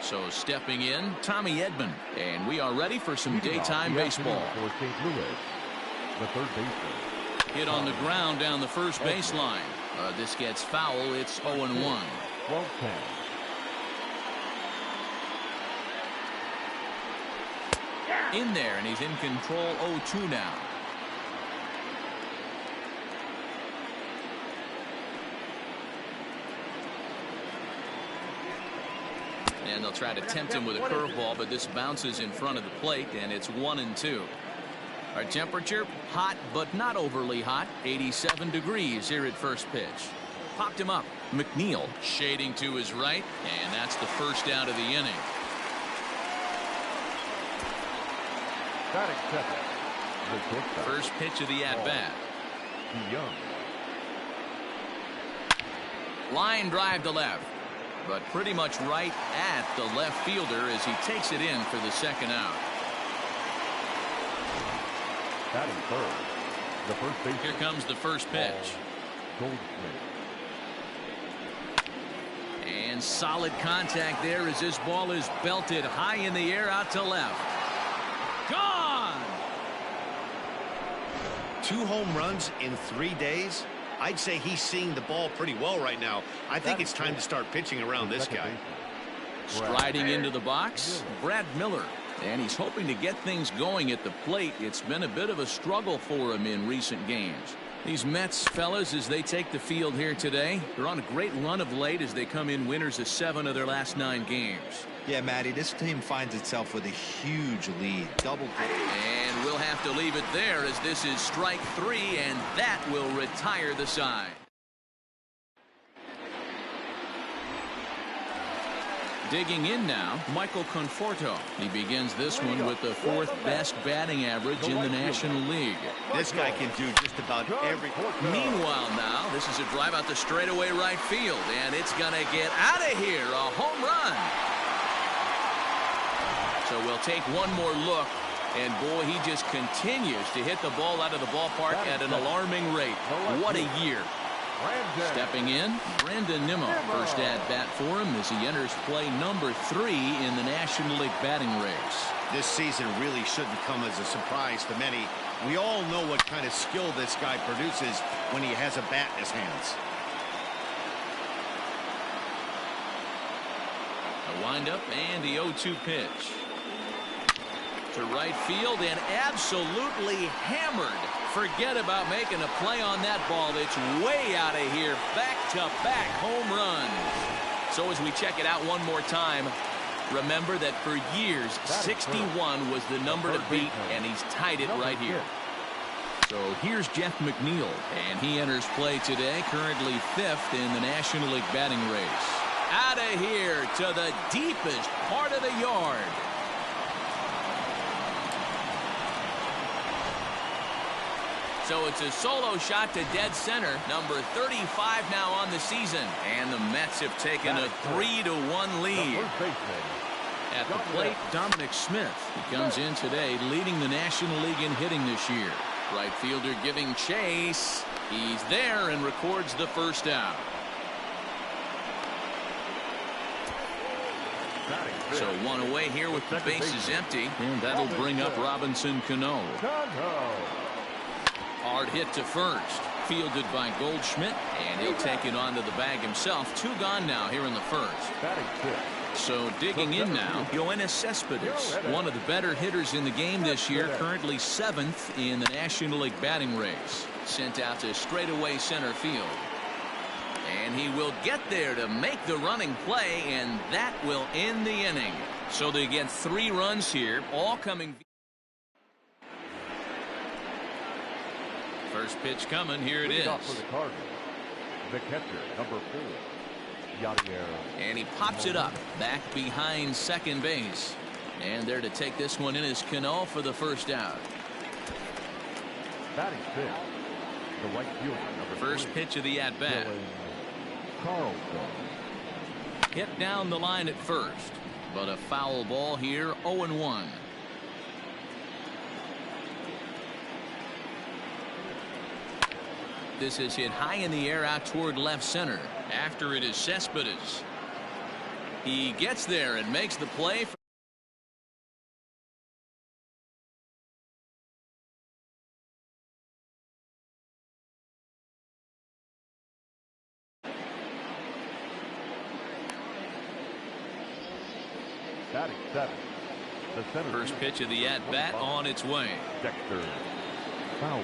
So stepping in, Tommy Edman. And we are ready for some daytime baseball. For St. Louis, the third baseman. Hit on the ground down the first baseline. This gets foul. It's 0-1. 12-10. In there, and he's in control. 0-2 now. And they'll try to tempt him with a curveball, but this bounces in front of the plate, and it's 1-2. Our temperature, hot but not overly hot, 87 degrees here at first pitch. Popped him up. McNeil shading to his right, and that's the first out of the inning. First pitch of the at-bat. Line drive to left, but pretty much right at the left fielder as he takes it in for the second out. Batting third, the first baseman. Here comes the first pitch. And solid contact there as this ball is belted high in the air out to left. Gone! 2 home runs in 3 days. I'd say he's seeing the ball pretty well right now. I think it's time to start pitching around this guy. Striding into the box, Brad Miller. And he's hoping to get things going at the plate. It's been a bit of a struggle for him in recent games. These Mets fellas, as they take the field here today, they're on a great run of late as they come in winners of 7 of their last 9 games. Yeah, Matty, this team finds itself with a huge lead. Double. And we'll have to leave it there as this is strike 3, and that will retire the side. Digging in now, Michael Conforto. He begins this one with the 4th best batting average in the National League. This guy can do just about everything. Meanwhile now, this is a drive out the straightaway right field, and it's going to get out of here. A home run. So we'll take one more look, and boy, he just continues to hit the ball out of the ballpark at an alarming rate. What a year. Stepping in, Brandon Nimmo. First at-bat for him as he enters play number 3 in the National League batting race. This season really shouldn't come as a surprise to many. We all know what kind of skill this guy produces when he has a bat in his hands. A windup and the 0-2 pitch. To right field and absolutely hammered. Forget about making a play on that ball. It's way out of here. Back-to-back home runs. So as we check it out one more time, remember that for years, 61 was the number to beat, and he's tied it right here. So here's Jeff McNeil, and he enters play today, currently 5th in the National League batting race. Out of here to the deepest part of the yard. So it's a solo shot to dead center, number 35 now on the season. And the Mets have taken a 3-1 lead. At the plate, Dominic Smith. He comes in today leading the National League in hitting this year. Right fielder giving chase. He's there and records the first out. So one away here with the bases empty. And that'll bring up Robinson Cano. Hard hit to first. Fielded by Goldschmidt, and he'll take it onto the bag himself. 2 gone now here in the first. So digging in now, Yoenis Cespedes, one of the better hitters in the game this year, currently 7th in the National League batting race. Sent out to straightaway center field. And he will get there to make the running play, and that will end the inning. So they get 3 runs here, all coming. First pitch coming. Here it is. For the Cardinals, the catcher, number 4, Yadier. And he pops it up back behind second base. And there to take this one in is Cano for the first out. Batting 5th, the right fielder, number 3. First pitch of the at-bat. Carlson. Hit down the line at first, but a foul ball here. 0-1. This is hit high in the air out toward left center. After it is Cespedes. He gets there and makes the play. Batting 7. The center. First pitch of the at-bat on its way. Dexter Fowler.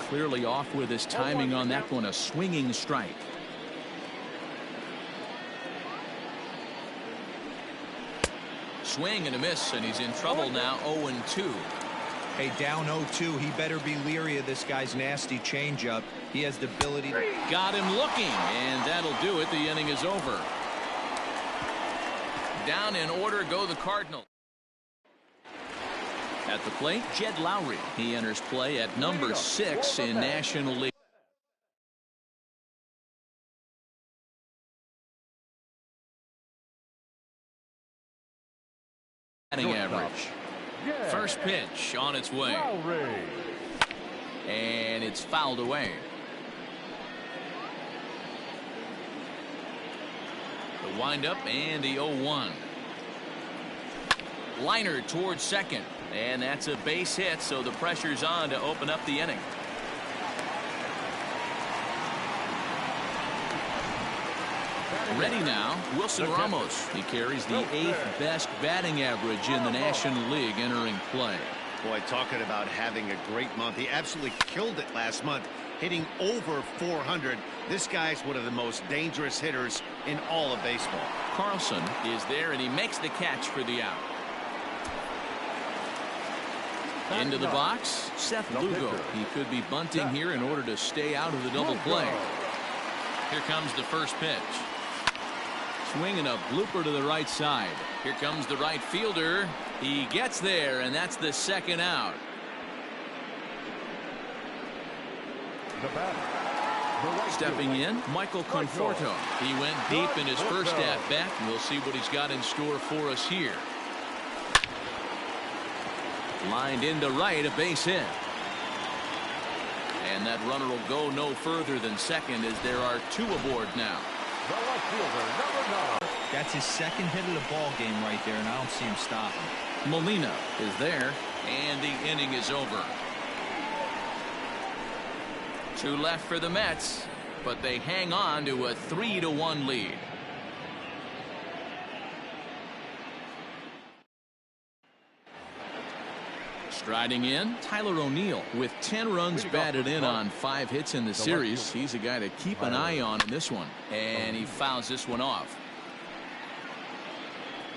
Clearly off with his timing on that one. A swinging strike. Swing and a miss, and he's in trouble now. 0-2. Hey, down 0-2. He better be leery of this guy's nasty changeup. He has the ability to... Got him looking, and that'll do it. The inning is over. Down in order go the Cardinals. At the plate, Jed Lowry. He enters play at number 6 in National League. Batting average. First pitch on its way. And it's fouled away. The windup and the 0-1. Liner towards second. And that's a base hit, so the pressure's on to open up the inning. Ready now, Wilson Ramos. He carries the 8th best batting average in the National League entering play. Boy, talking about having a great month. He absolutely killed it last month, hitting over 400. This guy's one of the most dangerous hitters in all of baseball. Carlson is there, and he makes the catch for the out. Into the box, Seth Lugo. He could be bunting here in order to stay out of the double play. Here comes the first pitch. Swinging a blooper to the right side. Here comes the right fielder. He gets there, and that's the second out. Stepping in, Michael Conforto. He went deep in his first at-bat. We'll see what he's got in store for us here. Lined into right, a base hit. And that runner will go no further than second as there are 2 aboard now. The left fielder, number 9. That's his second hit of the ball game right there, and I don't see him stopping. Molina is there, and the inning is over. 2 left for the Mets, but they hang on to a 3-1 lead. Striding in, Tyler O'Neill with 10 runs batted in on 5 hits in the series. He's a guy to keep an eye on in this one, and he fouls this one off.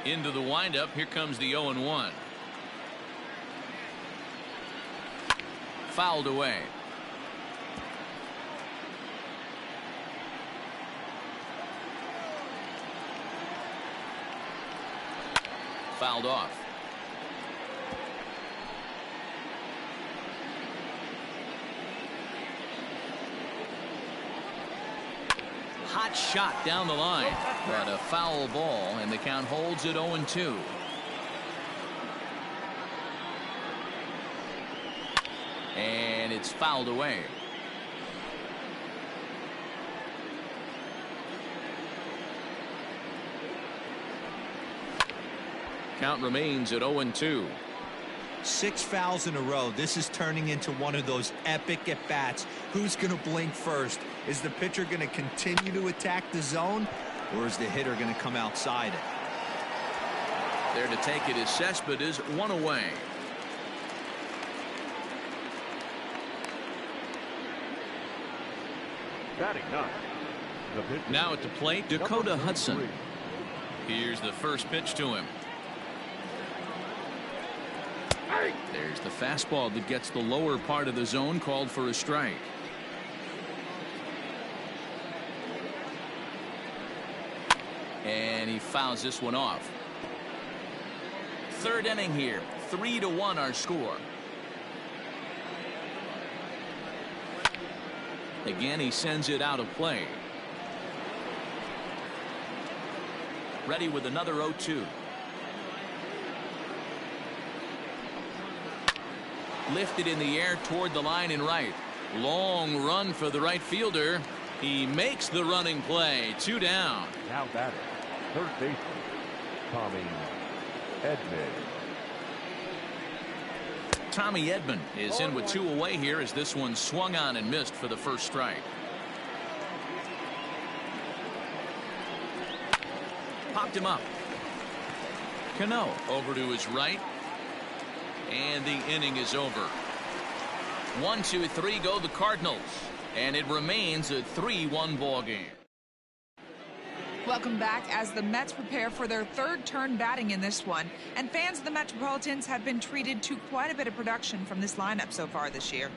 Into the windup, here comes the 0-1. Fouled away. Fouled off. Hot shot down the line, but a foul ball, and the count holds at 0-2. And it's fouled away. Count remains at 0-2. 6 fouls in a row. This is turning into one of those epic at-bats. Who's going to blink first? Is the pitcher going to continue to attack the zone, or is the hitter going to come outside it? There to take it is Cespedes, 1 away. Batting 9. Now at the plate, Dakota Hudson. Here's the first pitch to him. There's the fastball that gets the lower part of the zone, called for a strike. And he fouls this one off. 3rd inning here, 3-1 our score. Again, he sends it out of play. Ready with another 0-2. Lifted in the air toward the line and right. Long run for the right fielder. He makes the running play. 2 down. Now batting, third baseman, Tommy Edman. Tommy Edman is in with 2 away here as this one swung on and missed for the first strike. Popped him up. Cano over to his right. And the inning is over. 1, 2, 3 go the Cardinals. And it remains a 3-1 ball game. Welcome back as the Mets prepare for their third turn batting in this one. And fans of the Metropolitans have been treated to quite a bit of production from this lineup so far this year.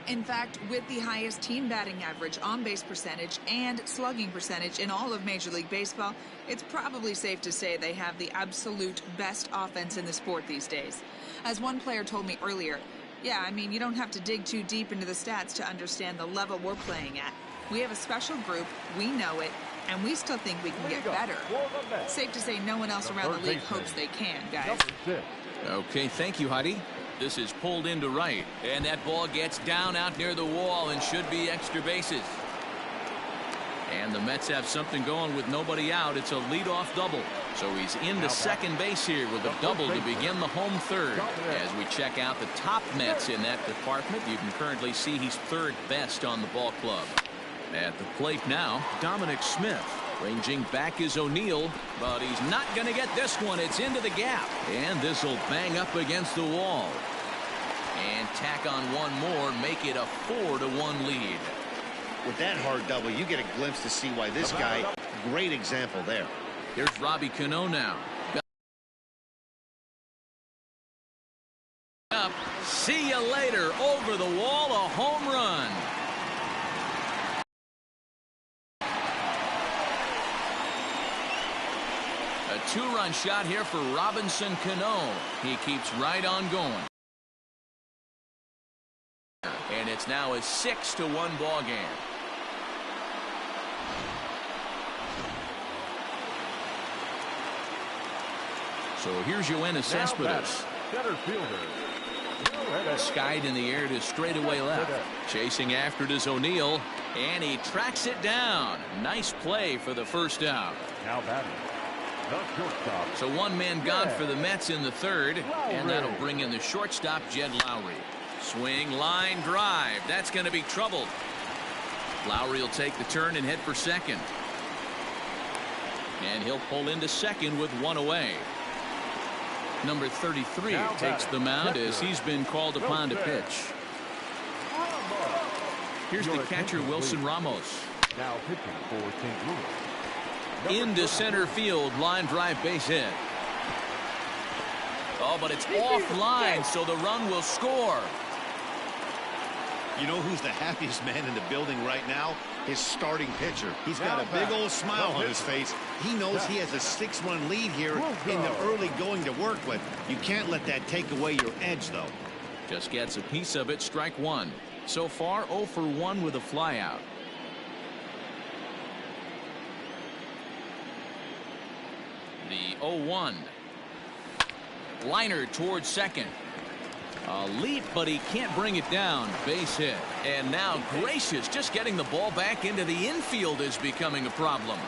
In fact, with the highest team batting average, on-base percentage, and slugging percentage in all of Major League Baseball, it's probably safe to say they have the absolute best offense in the sport these days. As one player told me earlier, yeah, I mean, you don't have to dig too deep into the stats to understand the level we're playing at. We have a special group, we know it, and we still think we can get better. Safe to say no one else around the league hopes they can, guys. Okay, thank you, Heidi. This is pulled into right, and that ball gets down out near the wall and should be extra bases. And the Mets have something going with nobody out. It's a leadoff double. So he's into second base here with a double to begin the home third. As we check out the top Mets in that department, you can currently see he's third best on the ball club. At the plate now, Dominic Smith. Ranging back is O'Neill, but he's not going to get this one. It's into the gap, and this will bang up against the wall. And tack on one more, make it a 4-1 lead. With that hard double, you get a glimpse to see why this guy, great example there. Here's Robbie Cano now. Up. See you later. Over the wall, a home run. A 2-run shot here for Robinson Cano. He keeps right on going. And it's now a 6-1 ball game. So here's Yoenis Cespedes. Center fielder. Skied in the air to straightaway left. Chasing after it is O'Neill. And he tracks it down. Nice play for the first out. Now batting, the shortstop. So one man gone for the Mets in the third. And that'll bring in the shortstop, Jed Lowry. Swing, line, drive. That's going to be trouble. Lowry will take the turn and head for second. And he'll pull into second with 1 away. Number 33 takes the mound as he's been called upon to pitch. Here's the catcher, Wilson Ramos. Now pitching for St. Louis. Into center field, line drive, base hit. Oh, but it's offline, so the run will score. You know who's the happiest man in the building right now? His starting pitcher. He's got a big old smile on his face. He knows he has a 6-run lead here in the early going to work with. You can't let that take away your edge, though. Just gets a piece of it, strike one. So far, 0 for 1 with a flyout. The 0-1. Liner towards second. A leap, but he can't bring it down. Base hit. And now Gracious just getting the ball back into the infield is becoming a problem.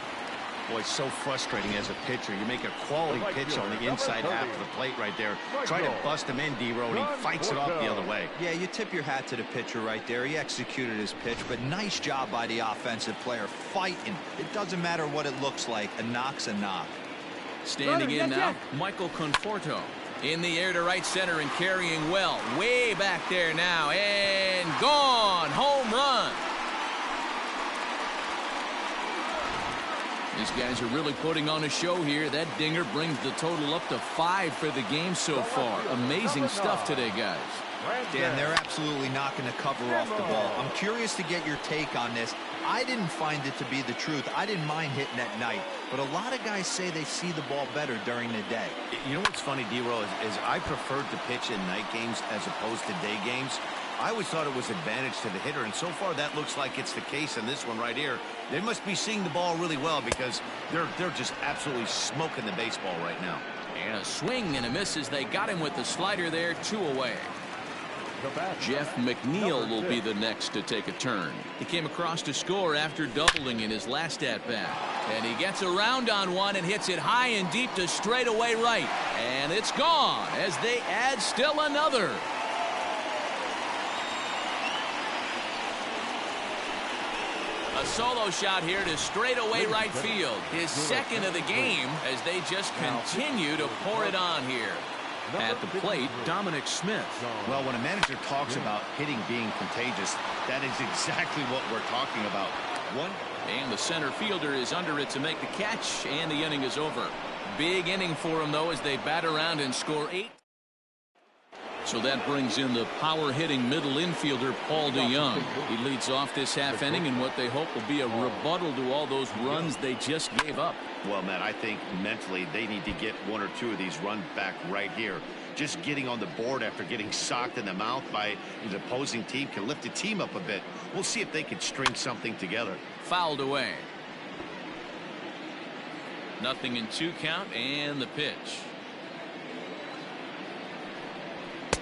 Boy, it's so frustrating as a pitcher. You make a quality pitch on the inside half of the plate right there. Try to bust him in, D-Row, and he fights it off the other way. Yeah, you tip your hat to the pitcher right there. He executed his pitch, but nice job by the offensive player fighting. It doesn't matter what it looks like. A knock's a knock. Standing in now, Michael Conforto. In the air to right center and carrying well. Way back there now. And gone. Home run. These guys are really putting on a show here. That dinger brings the total up to 5 for the game so far. Amazing stuff today, guys. Dan, they're absolutely not going to cover off the ball. I'm curious to get your take on this. I didn't find it to be the truth. I didn't mind hitting at night. But a lot of guys say they see the ball better during the day. You know what's funny, D-Row, is I preferred to pitch in night games as opposed to day games. I always thought it was advantage to the hitter, and so far that looks like it's the case in this one right here. They must be seeing the ball really well because they're just absolutely smoking the baseball right now. And a swing and a miss as they got him with the slider there, 2 away. Jeff McNeil will be the next to take a turn. He came across to score after doubling in his last at-bat. And he gets around on one and hits it high and deep to straightaway right. And it's gone as they add still another. A solo shot here to straightaway right field. His second of the game as they just continue to pour it on here. At the plate, Dominic Smith. Well, when a manager talks about hitting being contagious, that is exactly what we're talking about. And the center fielder is under it to make the catch, and the inning is over. Big inning for him, though, as they bat around and score 8. So that brings in the power-hitting middle infielder, Paul DeYoung. He leads off this half inning in what they hope will be a rebuttal to all those runs they just gave up. Well, Matt, I think mentally they need to get one or two of these runs back right here. Just getting on the board after getting socked in the mouth by his opposing team can lift the team up a bit. We'll see if they can string something together. Fouled away. 0-2 count, and the pitch.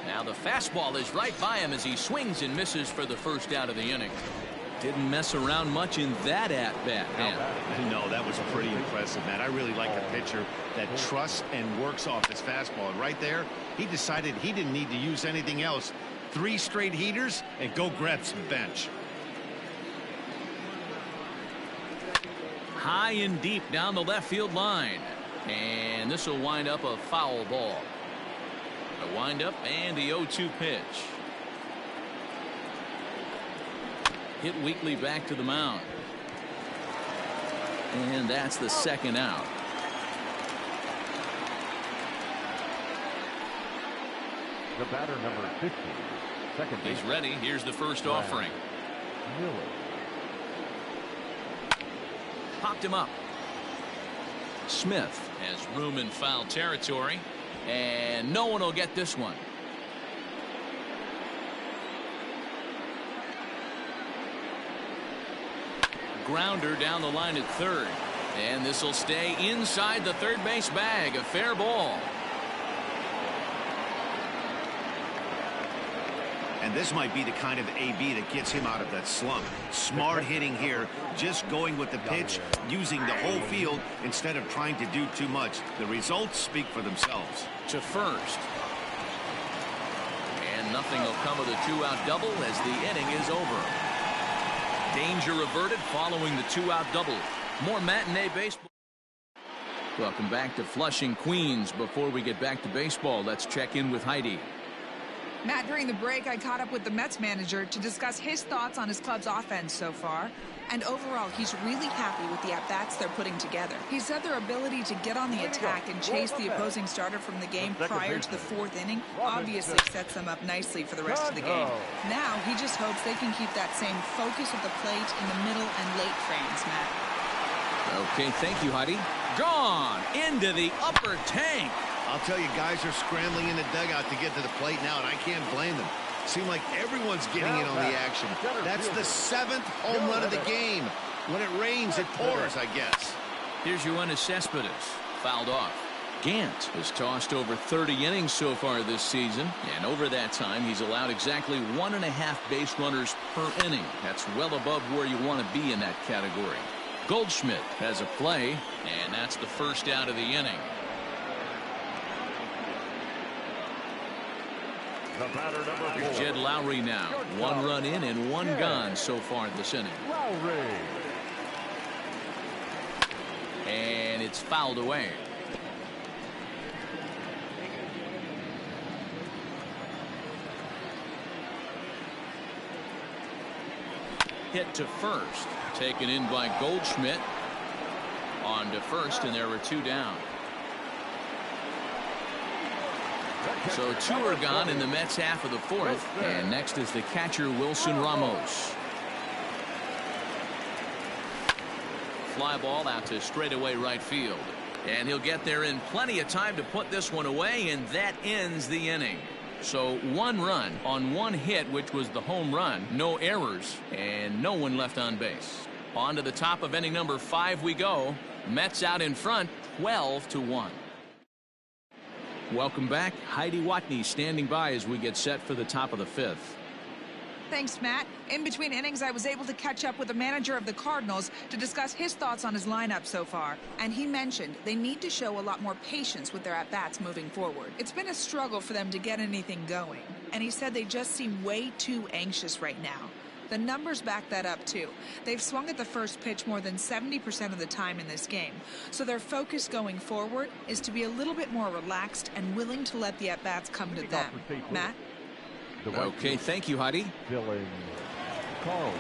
Now the fastball is right by him as he swings and misses for the first out of the inning. Didn't mess around much in that at-bat, man. No, that was pretty impressive, man. I really like a pitcher that trusts and works off his fastball. And right there, he decided he didn't need to use anything else. 3 straight heaters and go grab some bench. High and deep down the left field line. And this will wind up a foul ball. A windup and the 0-2 pitch. Hit weakly back to the mound. And that's the second out. The batter, number 50, second base. He's ready. Here's the first offering. Miller. Popped him up. Smith has room in foul territory. And no one will get this one. Grounder down the line at third. And this will stay inside the third base bag. A fair ball. And this might be the kind of AB that gets him out of that slump. Smart hitting here, just going with the pitch, using the whole field instead of trying to do too much. The results speak for themselves. To first. And nothing will come of the 2-out double as the inning is over. Danger averted following the 2-out double. More matinee baseball. Welcome back to Flushing, Queens. Before we get back to baseball, let's check in with Heidi. Matt, during the break, I caught up with the Mets manager to discuss his thoughts on his club's offense so far. And overall, he's really happy with the at-bats they're putting together. He said their ability to get on the attack and chase the opposing starter from the game prior to the 4th inning obviously sets them up nicely for the rest of the game. Now, he just hopes they can keep that same focus at the plate in the middle and late frames, Matt. Okay, thank you, Heidi. Gone into the upper tank. I'll tell you, guys are scrambling in the dugout to get to the plate now, and I can't blame them. Seems like everyone's getting in on the action. That's the 7th home run of the game. When it rains, it pours, I guess. Here's Yoenis Cespedes, fouled off. Gant has tossed over 30 innings so far this season, and over that time, he's allowed exactly 1.5 base runners per inning. That's well above where you want to be in that category. Goldschmidt has a play, and that's the first out of the inning. The batter, number 4. Here's Jed Lowry now. 1 run in and 1 gone so far this inning. Lowry. And it's fouled away. Hit to first. Taken in by Goldschmidt. On to first, and there were 2 down. So 2 are gone in the Mets half of the 4th. And next is the catcher, Wilson Ramos. Fly ball out to straightaway right field. And he'll get there in plenty of time to put this one away, and that ends the inning. So 1 run on 1 hit, which was the home run. No errors, and no one left on base. On to the top of inning number 5 we go. Mets out in front, 12-1. Welcome back. Heidi Watney standing by as we get set for the top of the 5th. Thanks, Matt. In between innings, I was able to catch up with the manager of the Cardinals to discuss his thoughts on his lineup so far. And he mentioned they need to show a lot more patience with their at-bats moving forward. It's been a struggle for them to get anything going. And he said they just seem way too anxious right now. The numbers back that up, too. They've swung at the first pitch more than 70% of the time in this game. So their focus going forward is to be a little bit more relaxed and willing to let the at-bats come to them. Matt? Okay, thank you, Heidi. Dylan Carlson.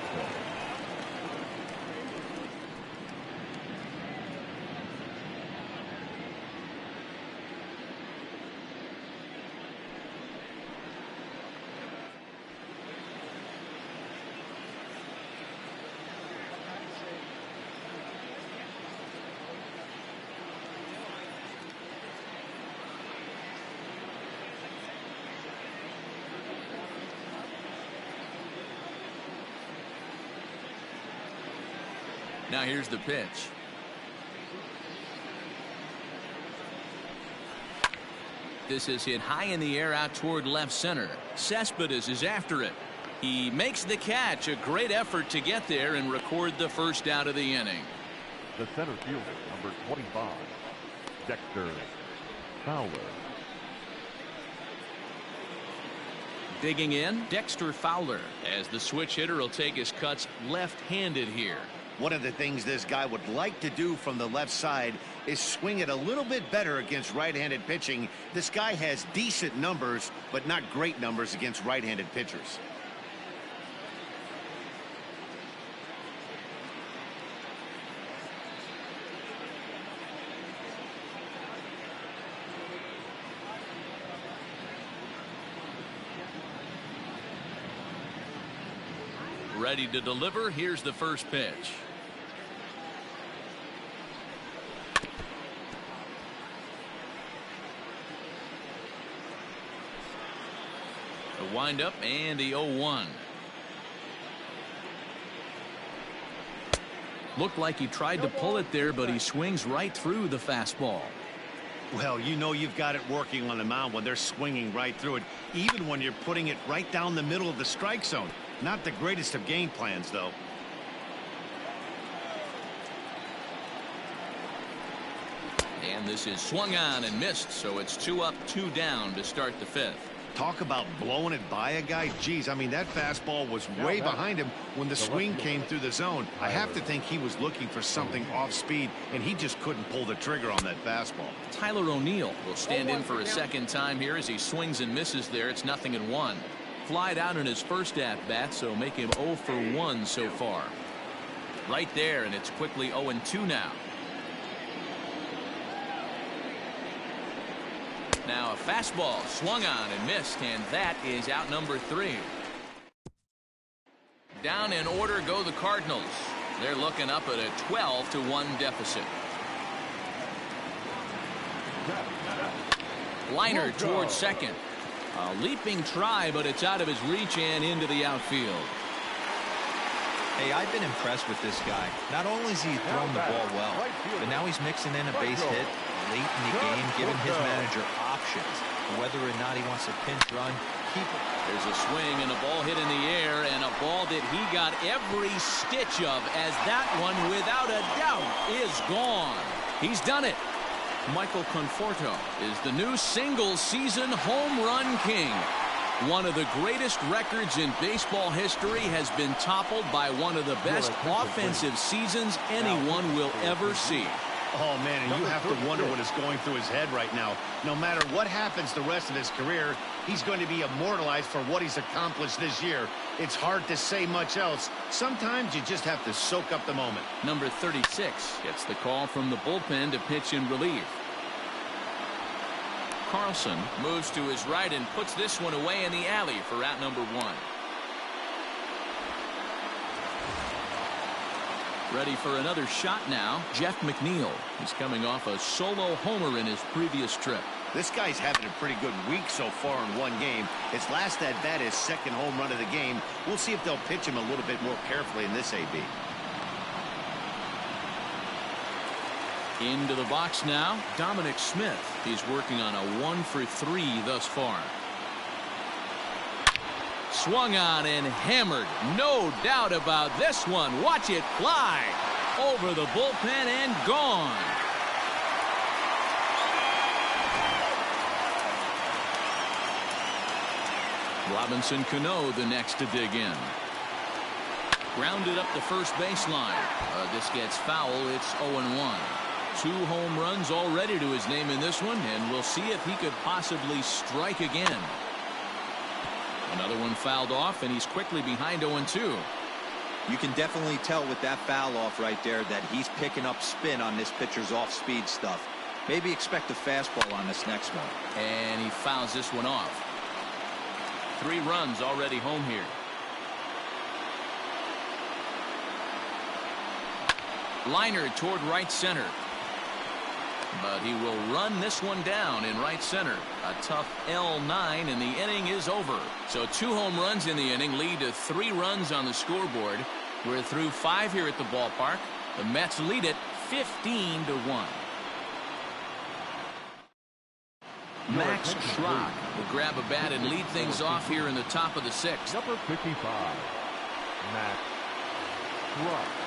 Now here's the pitch. This is hit high in the air out toward left center. Cespedes is after it. He makes the catch. A great effort to get there and record the first out of the inning. The center fielder, number 25, Dexter Fowler. Digging in, Dexter Fowler, as the switch hitter will take his cuts left-handed here. One of the things this guy would like to do from the left side is swing it a little bit better against right-handed pitching. This guy has decent numbers, but not great numbers against right-handed pitchers. Ready to deliver. Here's the first pitch. The windup and the 0-1. Looked like he tried to pull it there, but he swings right through the fastball. Well, you know you've got it working on the mound when they're swinging right through it, even when you're putting it right down the middle of the strike zone. Not the greatest of game plans, though. And this is swung on and missed, so it's 2 up, 2 down to start the 5th. Talk about blowing it by a guy. Geez, I mean, that fastball was way behind him when the swing came through the zone. I have to think he was looking for something off speed, and he just couldn't pull the trigger on that fastball. Tyler O'Neill will stand in for a second time here as he swings and misses there. It's 0-1. Flied out in his first at-bat, so make him 0 for 1 so far. Right there, and it's quickly 0-2 now. Now a fastball swung on and missed, and that is out number 3. Down in order go the Cardinals. They're looking up at a 12-1 deficit. Liner towards second. A leaping try, but it's out of his reach and into the outfield. Hey, I've been impressed with this guy. Not only has he thrown the ball well, but now he's mixing in a base hit late in the game, giving his manager options. Whether or not he wants a pinch run, keep it. There's a swing and a ball hit in the air, and a ball that he got every stitch of, as that one, without a doubt, is gone. He's done it. Michael Conforto is the new single-season home run king. One of the greatest records in baseball history has been toppled by one of the best offensive seasons anyone will ever see. Oh, man, and you have to wonder what is going through his head right now. No matter what happens the rest of his career, he's going to be immortalized for what he's accomplished this year. It's hard to say much else. Sometimes you just have to soak up the moment. Number 36 gets the call from the bullpen to pitch in relief. Carlson moves to his right and puts this one away in the alley for out number 1. Ready for another shot now, Jeff McNeil. He's coming off a solo homer in his previous trip. This guy's having a pretty good week so far in one game. His last at bat, his second home run of the game. We'll see if they'll pitch him a little bit more carefully in this AB. Into the box now, Dominic Smith. He's working on a 1 for 3 thus far. Swung on and hammered. No doubt about this one. Watch it fly over the bullpen and gone. Robinson Cano the next to dig in. Grounded up the first baseline. This gets foul. It's 0-1. 2 home runs already to his name in this one, and we'll see if he could possibly strike again. Another one fouled off, and he's quickly behind 0-2. You can definitely tell with that foul off right there that he's picking up spin on this pitcher's off-speed stuff. Maybe expect a fastball on this next one. And he fouls this one off. 3 runs already home here. Liner toward right center. But he will run this one down in right center. A tough L9, and the inning is over. So 2 home runs in the inning lead to 3 runs on the scoreboard. We're through 5 here at the ballpark. The Mets lead it 15-1. Max Schrock will grab a bat and lead things off here in the top of the 6th. Number 55, Max Schrock.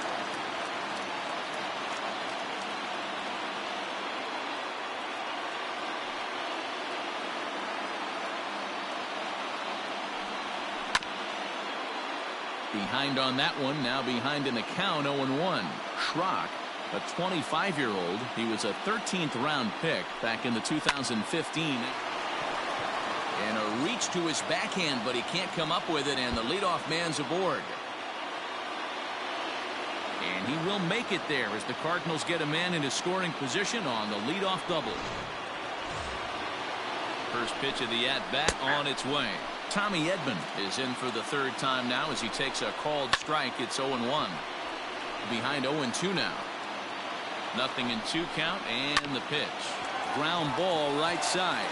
Behind on that one, now behind in the count, 0-1. Schrock, a 25-year-old. He was a 13th round pick back in the 2015. And a reach to his backhand, but he can't come up with it, and the leadoff man's aboard. And he will make it there as the Cardinals get a man into scoring position on the leadoff double. First pitch of the at-bat on its way. Tommy Edman is in for the 3rd time now as he takes a called strike. It's 0-1. Behind 0-2 now. 0-2 count, and the pitch. Ground ball right side.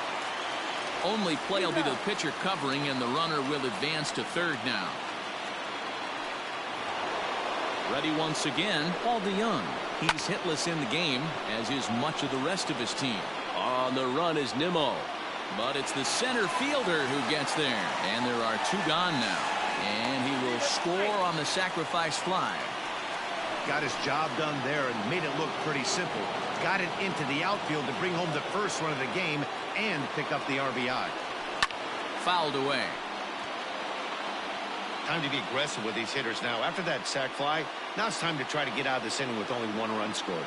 Only play will be to the pitcher covering, and the runner will advance to 3rd now. Ready once again, Paul DeYoung. He's hitless in the game, as is much of the rest of his team. On the run is Nimmo. But it's the center fielder who gets there. And there are 2 gone now. And he will score on the sacrifice fly. Got his job done there and made it look pretty simple. Got it into the outfield to bring home the first run of the game and pick up the RBI. Fouled away. Time to be aggressive with these hitters now. After that sac fly, now it's time to try to get out of this inning with only 1 run scored.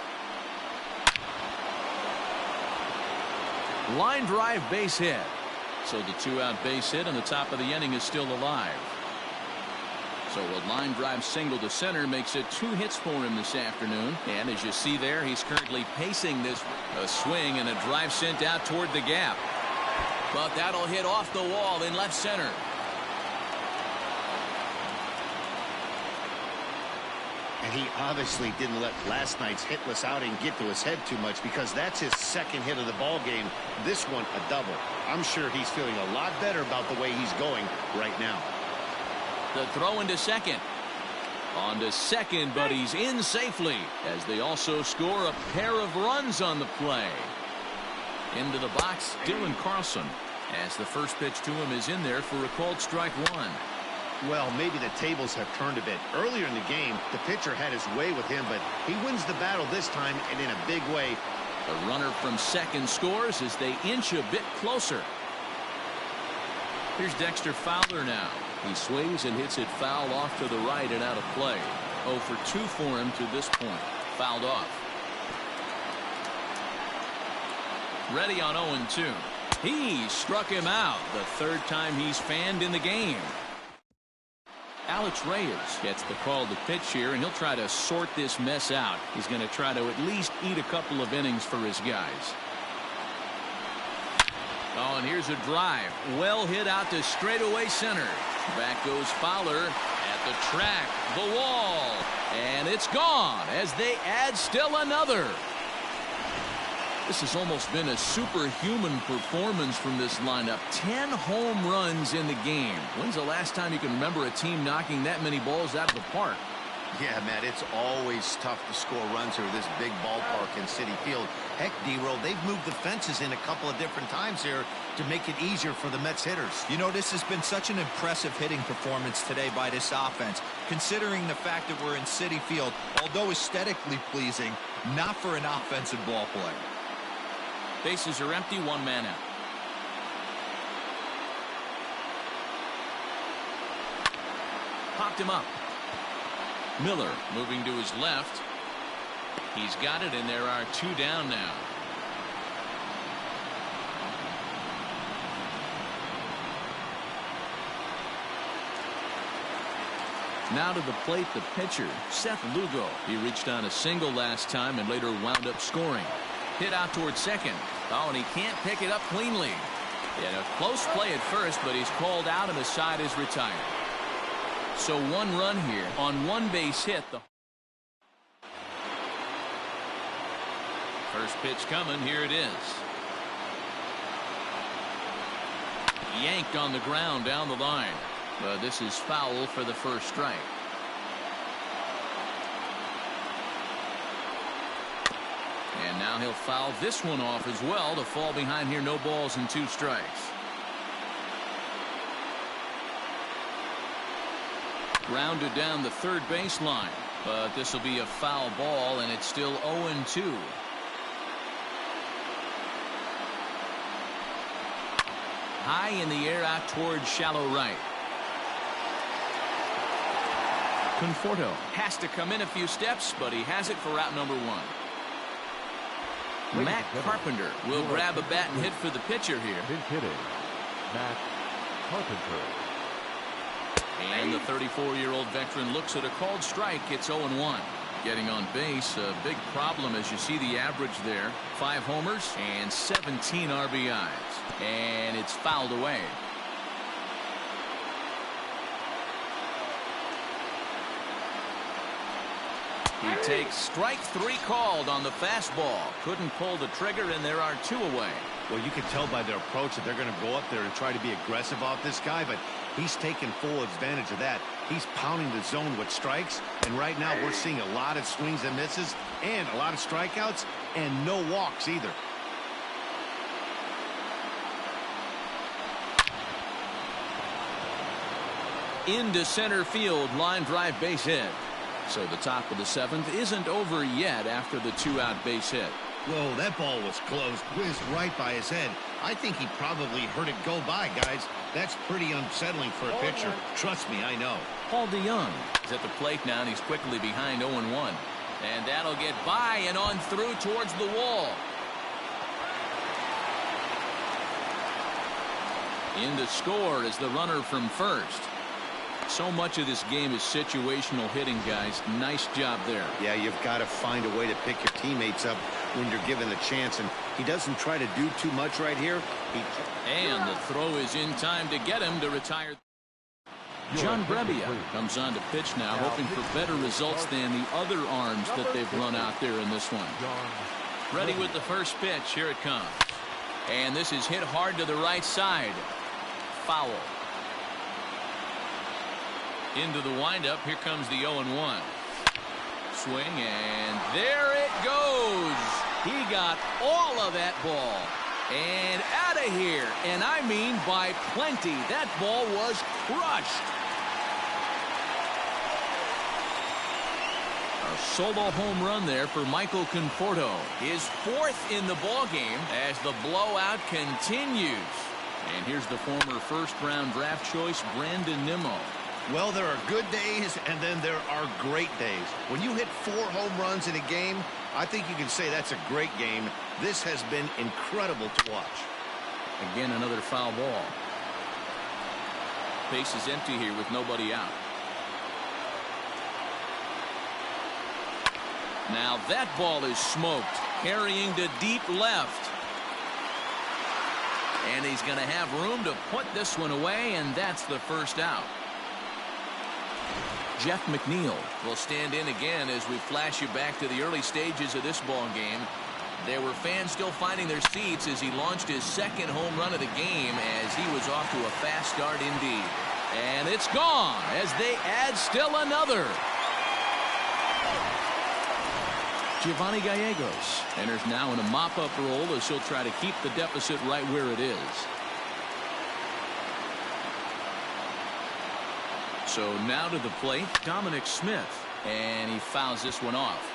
Line drive base hit. So the 2-out base hit on the top of the inning is still alive. So a line drive single to center makes it 2 hits for him this afternoon. And as you see there, he's currently pacing this. A swing and a drive sent out toward the gap. But that'll hit off the wall in left center. And he obviously didn't let last night's hitless outing get to his head too much, because that's his 2nd hit of the ball game. This one a double. I'm sure he's feeling a lot better about the way he's going right now. The throw into second. On to second, but he's in safely as they also score a pair of runs on the play. Into the box, Dylan Carlson, as the first pitch to him is in there for a called strike 1. Well, maybe the tables have turned a bit. Earlier in the game, the pitcher had his way with him, but he wins the battle this time, and in a big way. The runner from second scores as they inch a bit closer. Here's Dexter Fowler now. He swings and hits it foul off to the right and out of play. 0 for 2 for him to this point. Fouled off. Ready on 0-2. He struck him out. The 3rd time he's fanned in the game. Alex Reyes gets the call to pitch here, and he'll try to sort this mess out. He's going to try to at least eat a couple of innings for his guys. Oh, and here's a drive. Well hit out to straightaway center. Back goes Fowler at the track, the wall, and it's gone as they add still another. This has almost been a superhuman performance from this lineup. 10 home runs in the game. When's the last time you can remember a team knocking that many balls out of the park? Yeah, Matt, it's always tough to score runs here at this big ballpark in Citi Field. Heck, D-Roll, they've moved the fences in a couple of different times here to make it easier for the Mets hitters. You know, this has been such an impressive hitting performance today by this offense, considering the fact that we're in Citi Field, although aesthetically pleasing, not for an offensive ball player. Bases are empty, one man out. Popped him up. Miller moving to his left. He's got it, and there are two down now. Now to the plate, the pitcher, Seth Lugo. He reached on a single last time and later wound up scoring. Hit out towards second. Oh, and he can't pick it up cleanly. Yeah, a close play at first, but he's called out and the side is retired. So one run here on one base hit. The first pitch coming. Here it is. Yanked on the ground down the line. But this is foul for the first strike. And now he'll foul this one off as well to fall behind here. No balls and 2 strikes. Grounded down the third baseline. But this will be a foul ball, and it's still 0-2. High in the air out towards shallow right. Conforto has to come in a few steps, but he has it for out number 1. Matt Carpenter will grab a bat and hit for the pitcher here. Pinch hitting, Matt Carpenter. And the 34-year-old veteran looks at a called strike. It's 0-1. Getting on base, a big problem as you see the average there. 5 homers and 17 RBIs. And it's fouled away. He takes strike 3 called on the fastball. Couldn't pull the trigger, and there are 2 away. Well, you can tell by their approach that they're going to go up there and try to be aggressive off this guy, but he's taking full advantage of that. He's pounding the zone with strikes, and right now we're seeing a lot of swings and misses and a lot of strikeouts and no walks either. Into center field, line drive base hit. So the top of the 7th isn't over yet after the 2-out base hit. Whoa, that ball was close, whizzed right by his head. I think he probably heard it go by, guys. That's pretty unsettling for a pitcher. Trust me, I know. Paul DeYoung is at the plate now, and he's quickly behind 0-1. And that'll get by and on through towards the wall. In to score is the runner from first. So much of this game is situational hitting, guys. Nice job there. Yeah, you've got to find a way to pick your teammates up when you're given the chance, and he doesn't try to do too much right here. And the throw is in time to get him to retire. John Brebbia comes on to pitch now, hoping for better results than the other arms that they've run out there in this one. Ready with the first pitch. Here it comes. And this is hit hard to the right side. Foul. Into the windup. Here comes the 0-1. Swing, and there it goes. He got all of that ball. And out of here. And I mean by plenty. That ball was crushed. A solo home run there for Michael Conforto. His 4th in the ballgame as the blowout continues. And here's the former first-round draft choice, Brandon Nimmo. Well, there are good days, and then there are great days. When you hit 4 home runs in a game, I think you can say that's a great game. This has been incredible to watch. Again, another foul ball. Base is empty here with nobody out. Now that ball is smoked, carrying to deep left. And he's going to have room to put this one away, and that's the first out. Jeff McNeil will stand in again as we flash you back to the early stages of this ball game. There were fans still finding their seats as he launched his 2nd home run of the game as he was off to a fast start indeed. And it's gone as they add still another. Giovanni Gallegos enters now in a mop-up role as he'll try to keep the deficit right where it is. So now to the plate, Dominic Smith, and he fouls this one off.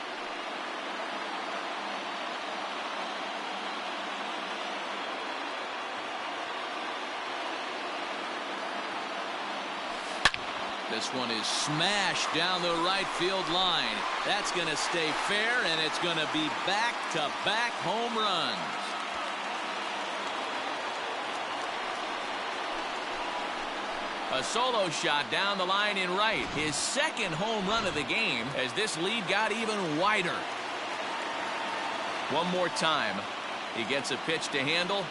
This one is smashed down the right field line. That's going to stay fair, and it's going to be back-to-back home runs. A solo shot down the line in right. His second home run of the game as this lead got even wider. One more time. He gets a pitch to handle.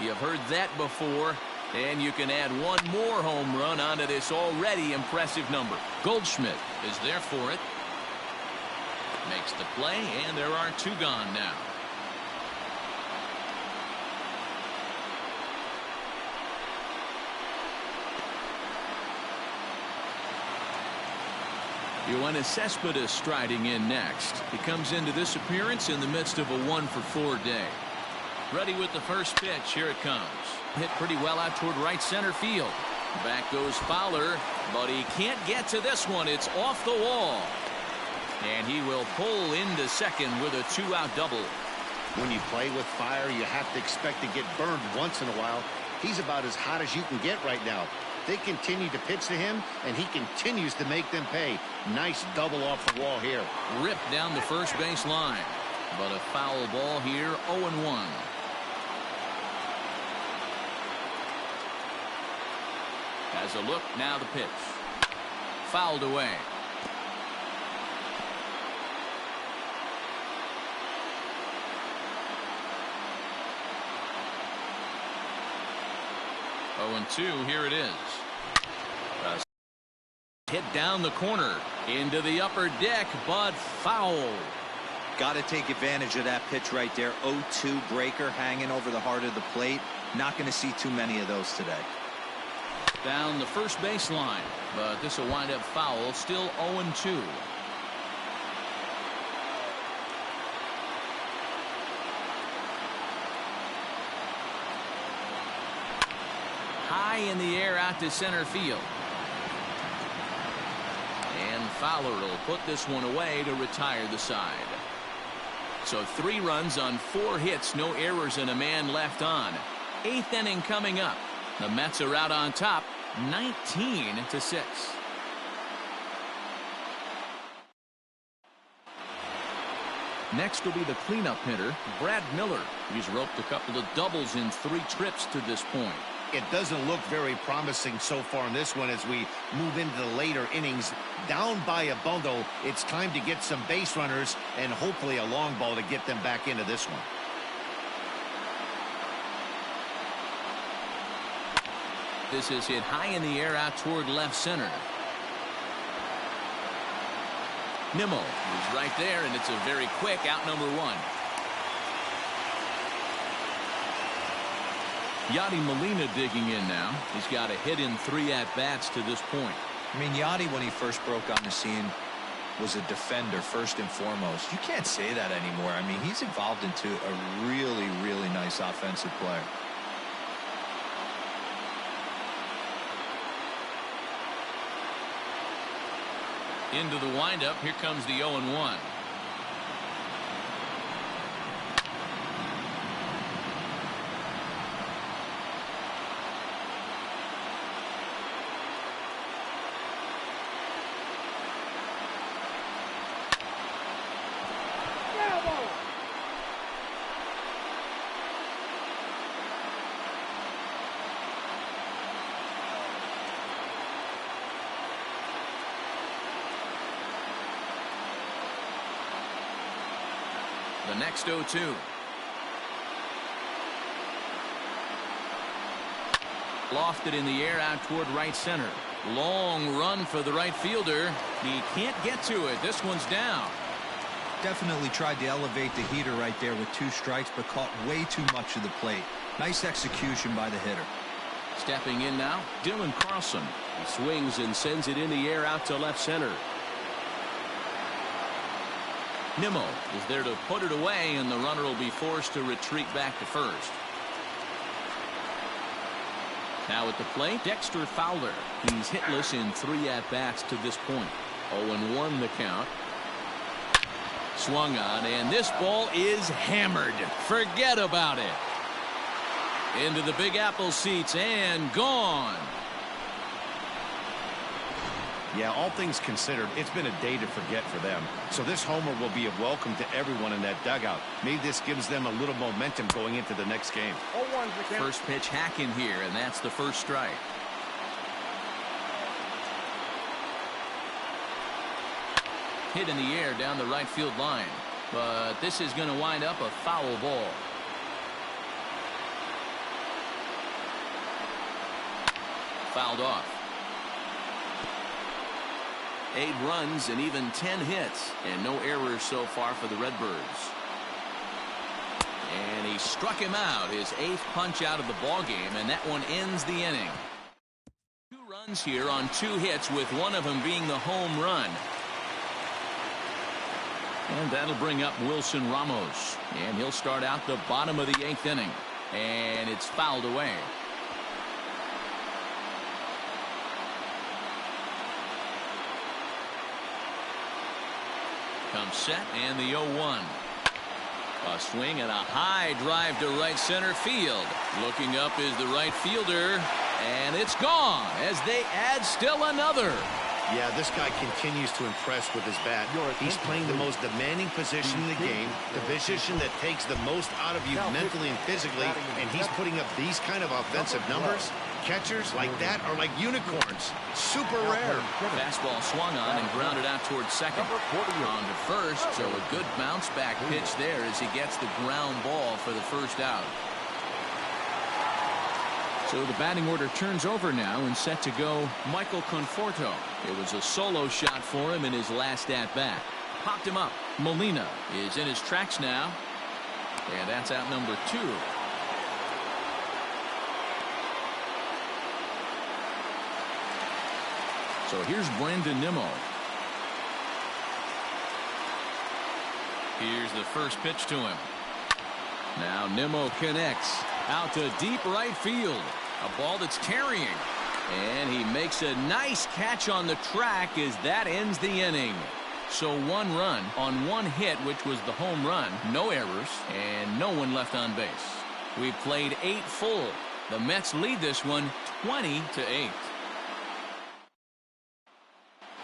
You've heard that before. And you can add one more home run onto this already impressive number. Goldschmidt is there for it. Makes the play, and there are two gone now. Yoenis Cespedes striding in next. He comes into this appearance in the midst of a 1-for-4 day. Ready with the first pitch. Here it comes. Hit pretty well out toward right center field. Back goes Fowler, but he can't get to this one. It's off the wall. And he will pull into second with a 2-out double. When you play with fire, you have to expect to get burned once in a while. He's about as hot as you can get right now. They continue to pitch to him, and he continues to make them pay. Nice double off the wall here. Ripped down the first base line. But a foul ball here, 0-1. As a look, now the pitch. Fouled away. Oh, and 2, here it is. Hit down the corner into the upper deck, but foul. Got to take advantage of that pitch right there. 0-2 breaker hanging over the heart of the plate. Not going to see too many of those today. Down the first base line, but this will wind up foul. Still 0-2. High in the air out to center field. And Fowler will put this one away to retire the side. So 3 runs on 4 hits, no errors, and a man left on. 8th inning coming up. The Mets are out on top, 19-6. Next will be the cleanup hitter, Brad Miller. He's roped a couple of doubles in 3 trips to this point. It doesn't look very promising so far in this one as we move into the later innings. Down by a bundle, it's time to get some base runners and hopefully a long ball to get them back into this one. This is hit high in the air out toward left center. Nimmo is right there, and it's a very quick out number 1. Yadi Molina digging in now. He's got a hit in 3 at-bats to this point. I mean, Yadi, when he first broke on the scene, was a defender first and foremost. You can't say that anymore. I mean, he's evolved into a really, really nice offensive player. Into the windup. Here comes the 0-1. The next 0-2. Lofted in the air out toward right center. Long run for the right fielder. He can't get to it. This one's down. Definitely tried to elevate the heater right there with 2 strikes, but caught way too much of the plate. Nice execution by the hitter. Stepping in now, Dylan Carlson. He swings and sends it in the air out to left center. Nimmo is there to put it away, and the runner will be forced to retreat back to first. Now at the plate, Dexter Fowler. He's hitless in 3 at-bats to this point. 0-1 the count. Swung on, and this ball is hammered. Forget about it. Into the Big Apple seats and gone. Yeah, all things considered, it's been a day to forget for them. So this homer will be a welcome to everyone in that dugout. Maybe this gives them a little momentum going into the next game. First pitch hacking here, and that's the first strike. Hit in the air down the right field line, but this is going to wind up a foul ball. Fouled off. 8 runs and even 10 hits, and no errors so far for the Redbirds. And he struck him out, his 8th punch out of the ball game, and that one ends the inning. 2 runs here on 2 hits, with one of them being the home run. And that'll bring up Wilson Ramos, and he'll start out the bottom of the 8th inning, and it's fouled away. Comes set, and the 0-1. A swing and a high drive to right center field. Looking up is the right fielder, and it's gone as they add still another. Yeah, this guy continues to impress with his bat. He's playing the most demanding position in the game, the position that takes the most out of you mentally and physically, and he's putting up these kind of offensive numbers. Catchers like that are like unicorns. Super rare. Fastball swung on and grounded out towards second. On to first, so a good bounce back pitch there as he gets the ground ball for the first out. So the batting order turns over now, and set to go Michael Conforto. It was a solo shot for him in his last at-bat. Popped him up. Molina is in his tracks now, and that's out number 2. So here's Brandon Nimmo. Here's the first pitch to him. Now Nimmo connects out to deep right field. A ball that's carrying. And he makes a nice catch on the track as that ends the inning. So 1 run on 1 hit, which was the home run. No errors and no one left on base. We've played 8 full. The Mets lead this one 20-8.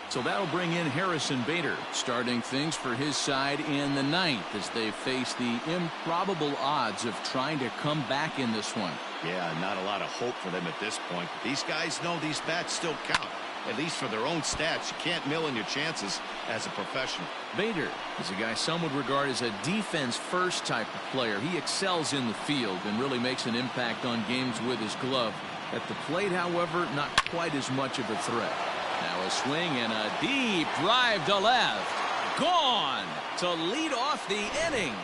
So that'll bring in Harrison Bader, starting things for his side in the 9th as they face the improbable odds of trying to come back in this one. Yeah, not a lot of hope for them at this point. These guys know these bats still count, at least for their own stats. You can't mill in your chances as a professional. Bader is a guy some would regard as a defense-first type of player. He excels in the field and really makes an impact on games with his glove. At the plate, however, not quite as much of a threat. Now a swing and a deep drive to left. Gone to lead off the inning.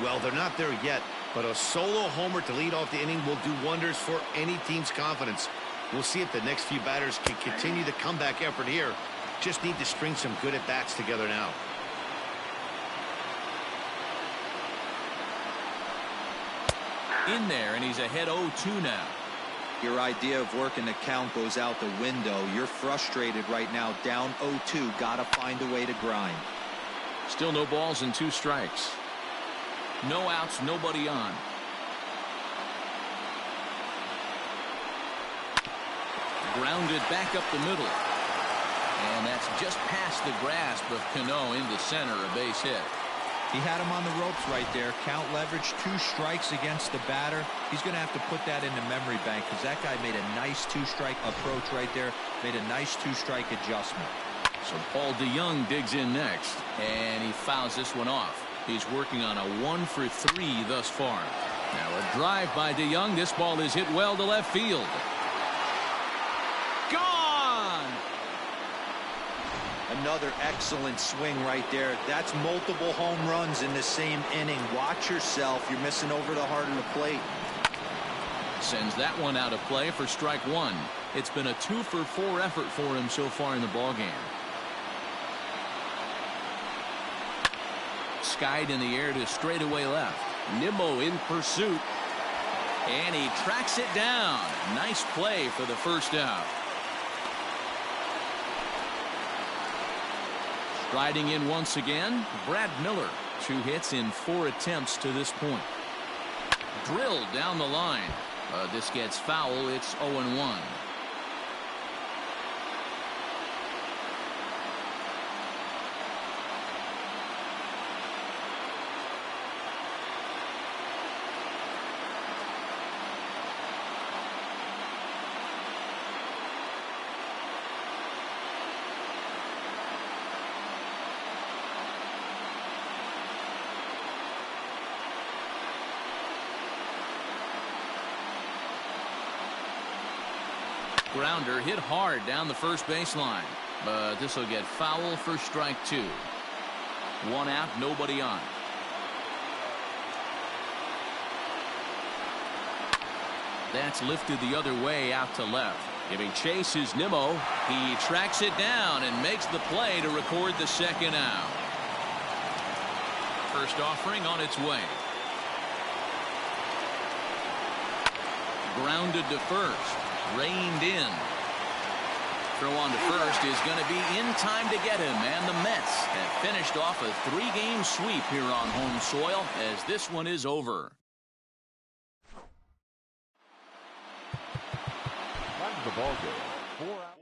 Well, they're not there yet, but a solo homer to lead off the inning will do wonders for any team's confidence. We'll see if the next few batters can continue the comeback effort here. Just need to string some good at-bats together now. In there, and he's ahead 0-2 now. Your idea of working the count goes out the window. You're frustrated right now, down 0-2. Got to find a way to grind. Still no balls and 2 strikes. No outs, nobody on. Grounded back up the middle. And that's just past the grasp of Cano into center, a base hit. He had him on the ropes right there. Count leverage, 2 strikes against the batter. He's going to have to put that in the memory bank because that guy made a nice 2-strike approach right there. Made a nice 2-strike adjustment. So Paul DeYoung digs in next, and he fouls this one off. He's working on a 1 for 3 thus far. Now a drive by DeYoung. This ball is hit well to left field. Gone! Another excellent swing right there. That's multiple home runs in the same inning. Watch yourself. You're missing over the heart of the plate. Sends that one out of play for strike 1. It's been a 2 for 4 effort for him so far in the ballgame. skied in the air to straightaway left. Nimmo in pursuit. And he tracks it down. Nice play for the first out. Striding in once again, Brad Miller. 2 hits in 4 attempts to this point. Drilled down the line. This gets foul. It's 0-1. Grounder hit hard down the first baseline, but this will get foul for strike 2. 1 out, nobody on. That's lifted the other way out to left. Giving chase is Nimmo. He tracks it down and makes the play to record the second out. First offering on its way. Grounded to first. Reined in. Throw on to first is going to be in time to get him, and the Mets have finished off a 3-game sweep here on home soil as this one is over. Time the ball game. 4 out.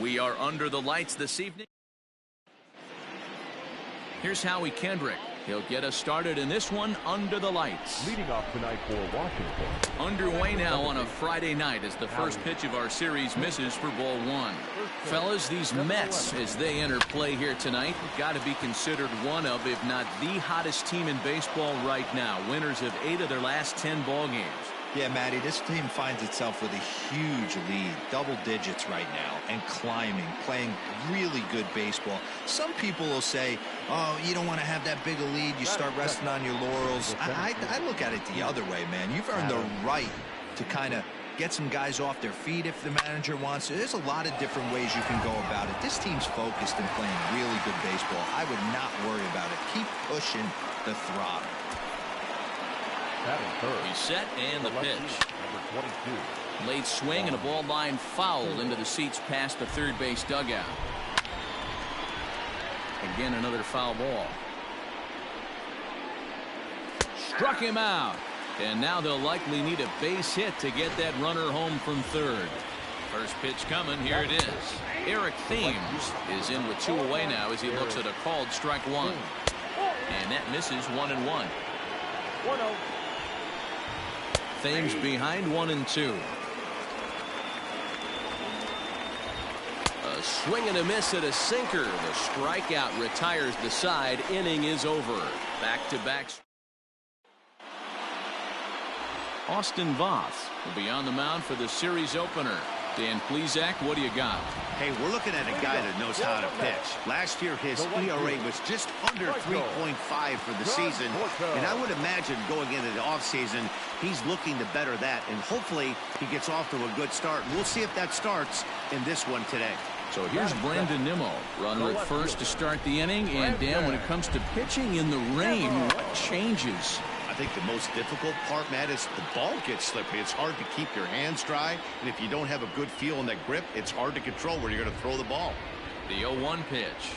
We are under the lights this evening. Here's Howie Kendrick. He'll get us started in this one under the lights. Leading off tonight for Washington. Underway now on a Friday night as the first pitch of our series misses for ball one. Fellas, these Mets, as they enter play here tonight, got to be considered one of, if not the hottest team in baseball right now. Winners of 8 of their last 10 ball games. Yeah, Matty, this team finds itself with a huge lead, double digits right now, and climbing, playing really good baseball. Some people will say, oh, you don't want to have that big a lead, you start resting on your laurels. I look at it the other way, man. You've earned the right to kind of get some guys off their feet if the manager wants to. There's a lot of different ways you can go about it. This team's focused and playing really good baseball. I would not worry about it. Keep pushing the throttle. He's set, and the pitch. Number 22. Late swing and a ball line fouled into the seats past the third base dugout. Again, another foul ball. Struck him out. And now they'll likely need a base hit to get that runner home from third. First pitch coming. Here it is. Eric Thames is in with 2 away now as he looks at a called strike one. And that misses 1-1. Thames behind 1-2. A swing and a miss at a sinker. The strikeout retires the side. Inning is over. Back-to-back. Austin Voth will be on the mound for the series opener. Dan Plesac, what do you got? Hey, we're looking at a guy that knows how to pitch. Last year, his ERA was just under 3.5 for the season. And I would imagine going into the offseason, he's looking to better that. And hopefully, he gets off to a good start. And we'll see if that starts in this one today. So here's Brandon Nimmo, runner at first to start the inning. And Dan, when it comes to pitching in the rain, what changes? I think the most difficult part, Matt, is the ball gets slippery. It's hard to keep your hands dry, and if you don't have a good feel in that grip, it's hard to control where you're going to throw the ball. The 0-1 pitch.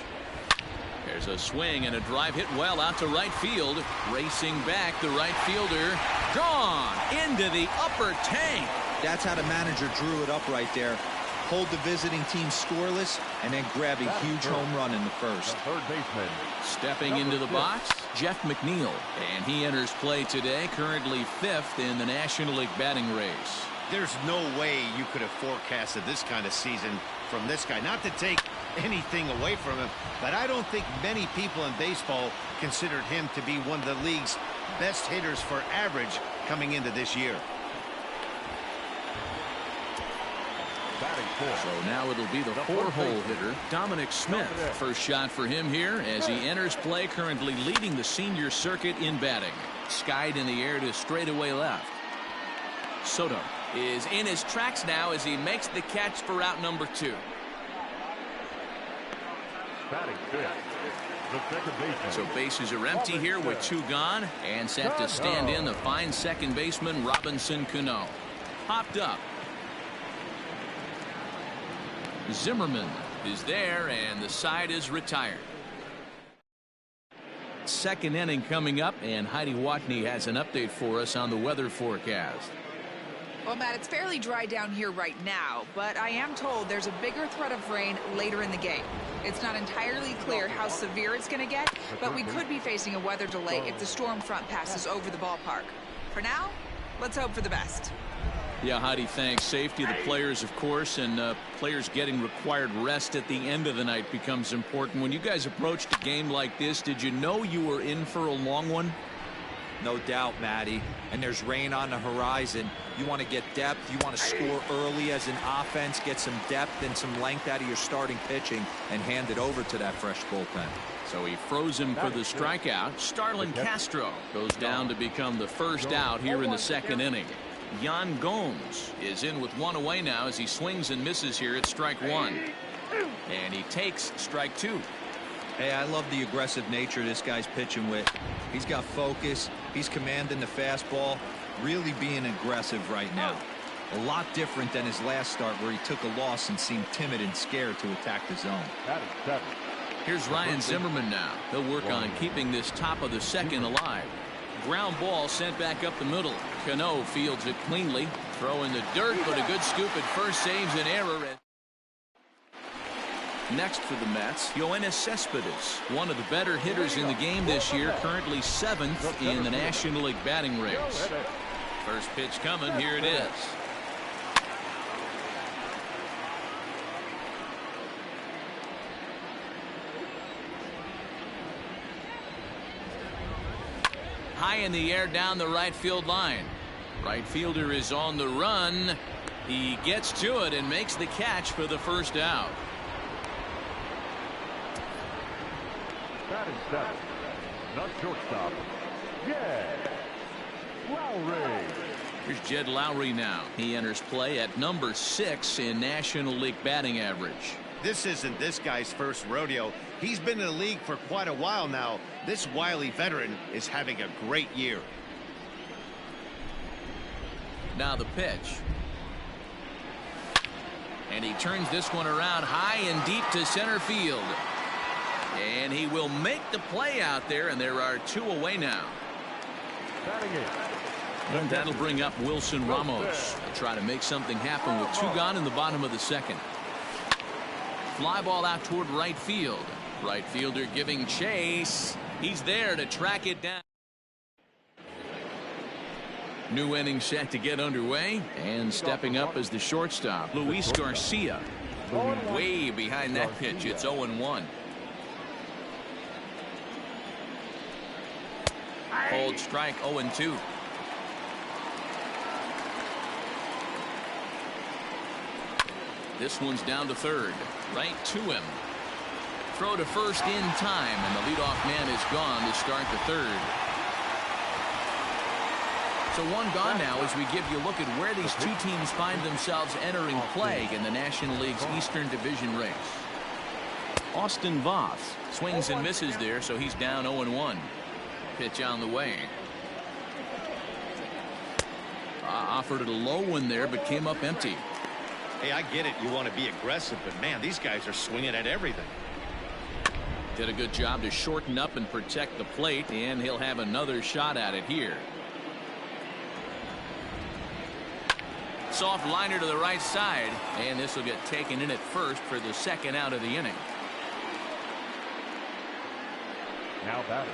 There's a swing and a drive hit well out to right field. Racing back, the right fielder gone into the upper tank. That's how the manager drew it up right there. Hold the visiting team scoreless and then grab a huge home run in the first. Third baseman. Stepping into the box, Jeff McNeil. And he enters play today, currently 5th in the National League batting race. There's no way you could have forecasted this kind of season from this guy. Not to take anything away from him, but I don't think many people in baseball considered him to be one of the league's best hitters for average coming into this year. So now it'll be the 4-hole hitter, Dominic Smith. First shot for him here as he enters play, currently leading the senior circuit in batting. Skied in the air to straightaway left. Soto is in his tracks now as he makes the catch for out number 2. Batting fifth. The second baseman. So bases are empty here with 2 gone, and set to stand in the fine second baseman Robinson Cano. Popped up. Zimmerman is there, and the side is retired. Second inning coming up, and Heidi Watney has an update for us on the weather forecast. Well, Matt, it's fairly dry down here right now, but I am told there's a bigger threat of rain later in the game. It's not entirely clear how severe it's going to get, but we could be facing a weather delay if the storm front passes over the ballpark. For now, let's hope for the best. Yeah, Heidi, thanks. Safety of the players, of course, and players getting required rest at the end of the night becomes important. When you guys approached a game like this, did you know you were in for a long one? No doubt, Matty. And there's rain on the horizon. You want to get depth. You want to score early as an offense, get some depth and some length out of your starting pitching, and hand it over to that fresh bullpen. So he froze him for the strikeout. Starlin Castro goes down to become the first out here in the second inning. Yan Gomes is in with 1 away now as he swings and misses here at strike 1. And he takes strike 2. Hey, I love the aggressive nature this guy's pitching with. He's got focus. He's commanding the fastball. Really being aggressive right now. A lot different than his last start where he took a loss and seemed timid and scared to attack the zone. Here's Ryan Zimmerman now. He'll work on keeping this top of the second alive. Ground ball sent back up the middle. Cano fields it cleanly. Throw in the dirt, but a good scoop at first saves an error. Next for the Mets, Yoenis Cespedes, one of the better hitters in the game this year, currently 7th in the National League batting race. First pitch coming, here it is. High in the air down the right field line. Right fielder is on the run. He gets to it and makes the catch for the first out. That is set. The shortstop, Jed Lowry. Here's Jed Lowry now. He enters play at number 6 in National League batting average. This isn't this guy's first rodeo. He's been in the league for quite a while now. This wily veteran is having a great year. Now the pitch. And he turns this one around high and deep to center field. And he will make the play out there, and there are 2 away now. And that'll bring up Wilson Ramos to try to make something happen with 2 gone in the bottom of the second. Fly ball out toward right field. Right fielder giving chase. He's there to track it down. New inning set to get underway, and stepping up as the shortstop, Luis Garcia. Way behind that pitch. It's 0-1. Hold strike, 0-2. This one's down to third. Right to him. Throw to first in time, and the leadoff man is gone to start the third. So 1 gone now as we give you a look at where these 2 teams find themselves entering play in the National League's Eastern Division race. Austin Voth swings and misses there, so he's down 0-1. Pitch on the way. Offered it a low one there, but came up empty. Hey, I get it. You want to be aggressive, but man, these guys are swinging at everything. Did a good job to shorten up and protect the plate, and he'll have another shot at it here. Soft liner to the right side, and this will get taken in at first for the second out of the inning. Now batting,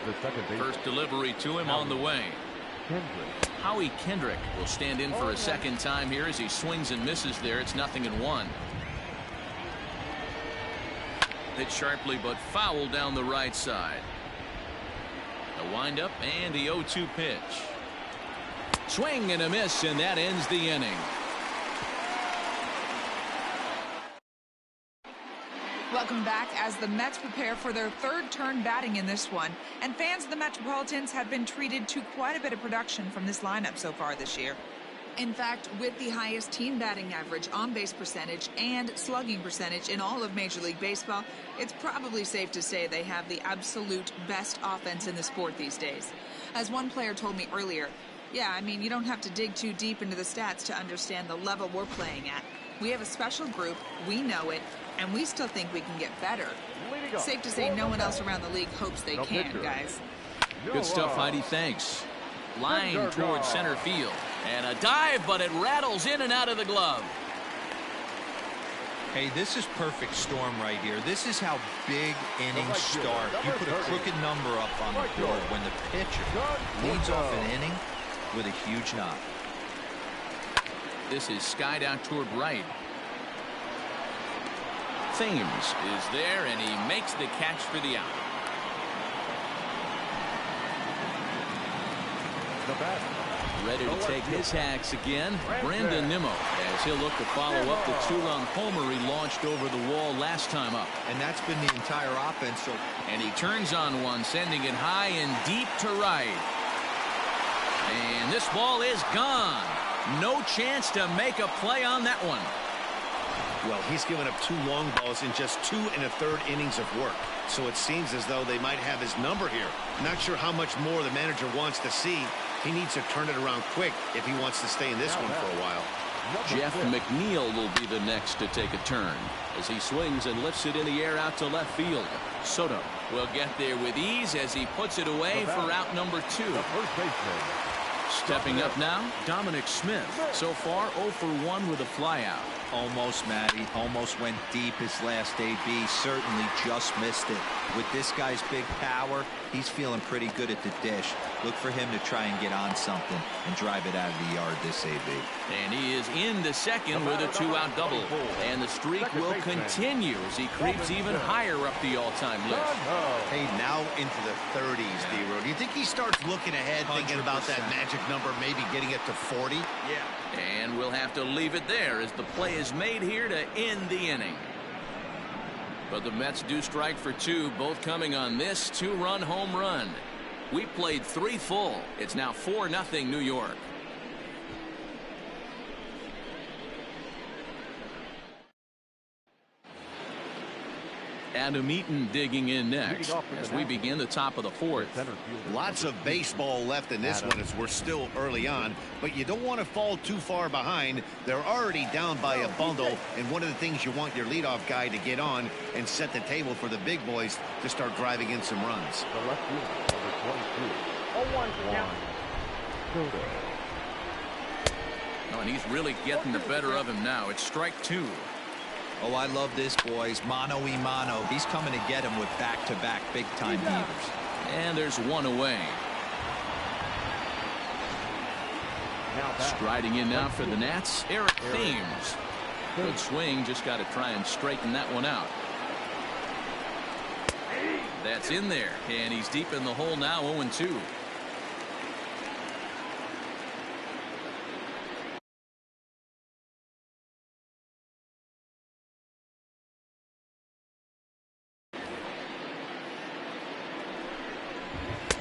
the second baseman. First delivery to him on the way. Howie Kendrick will stand in for a second time here as he swings and misses there. It's 0-1. Hit sharply but foul down the right side. A windup and the 0-2 pitch. Swing and a miss, and that ends the inning. Welcome back as the Mets prepare for their 3rd turn batting in this one, and fans of the Metropolitans have been treated to quite a bit of production from this lineup so far this year. In fact, with the highest team batting average, on-base percentage, and slugging percentage in all of Major League Baseball, it's probably safe to say they have the absolute best offense in the sport these days. As one player told me earlier, yeah, I mean, you don't have to dig too deep into the stats to understand the level we're playing at. We have a special group, we know it, and we still think we can get better. Safe to say no one else around the league hopes they can, guys. Good stuff, Heidi. Thanks. Line towards center field. And a dive, but it rattles in and out of the glove. Hey, this is perfect storm right here. This is how big innings start. You put a crooked number up on the board when the pitcher leads off an inning with a huge knock. This is skied out toward right. Thames is there, and he makes the catch for the out. Ready to take his hacks again, Brandon Nimmo, as he'll look to follow up the 2-run homer he launched over the wall last time up. And that's been the entire offense. And he turns on one, sending it high and deep to right. And this ball is gone. No chance to make a play on that one. Well, he's given up 2 long balls in just 2 1/3 innings of work. So it seems as though they might have his number here. Not sure how much more the manager wants to see. He needs to turn it around quick if he wants to stay in this one for a while. Jeff McNeil will be the next to take a turn as he swings and lifts it in the air out to left field. Soto will get there with ease as he puts it away for out number 2. The first baseman, Stepping up now, Dominic Smith. So far, 0 for 1 with a flyout. Almost, Matty. Almost went deep his last AB. Certainly just missed it. With this guy's big power, he's feeling pretty good at the dish. Look for him to try and get on something and drive it out of the yard this AB. And he is into second with a 2-out double. And the streak will continue as he creeps even higher up the all-time list. Hey, now into the 30s, D-Row. Do you think he starts looking ahead, thinking about that 100%. magic number, maybe getting it to 40? Yeah. And we'll have to leave it there as the play is made here to end the inning. But the Mets do strike for 2, both coming on this 2-run home run. We played 3 full. It's now 4-0 New York. Adam Eaton digging in next as we begin the top of the 4th. Lots of baseball left in this one as we're still early on, but you don't want to fall too far behind. They're already down by a bundle, and one of the things you want your leadoff guy to get on and set the table for the big boys to start driving in some runs. The left fielder, number 22. 0-1. Oh, and he's really getting the better of him now. It's strike 2. Oh, I love this, boys. Mano-y-mano. He's coming to get him with back-to-back big-time heavers. And there's 1 away. Striding in now for the Nats, Eric Thames. Good swing, just got to try and straighten that one out. That's in there, and he's deep in the hole now, 0-2.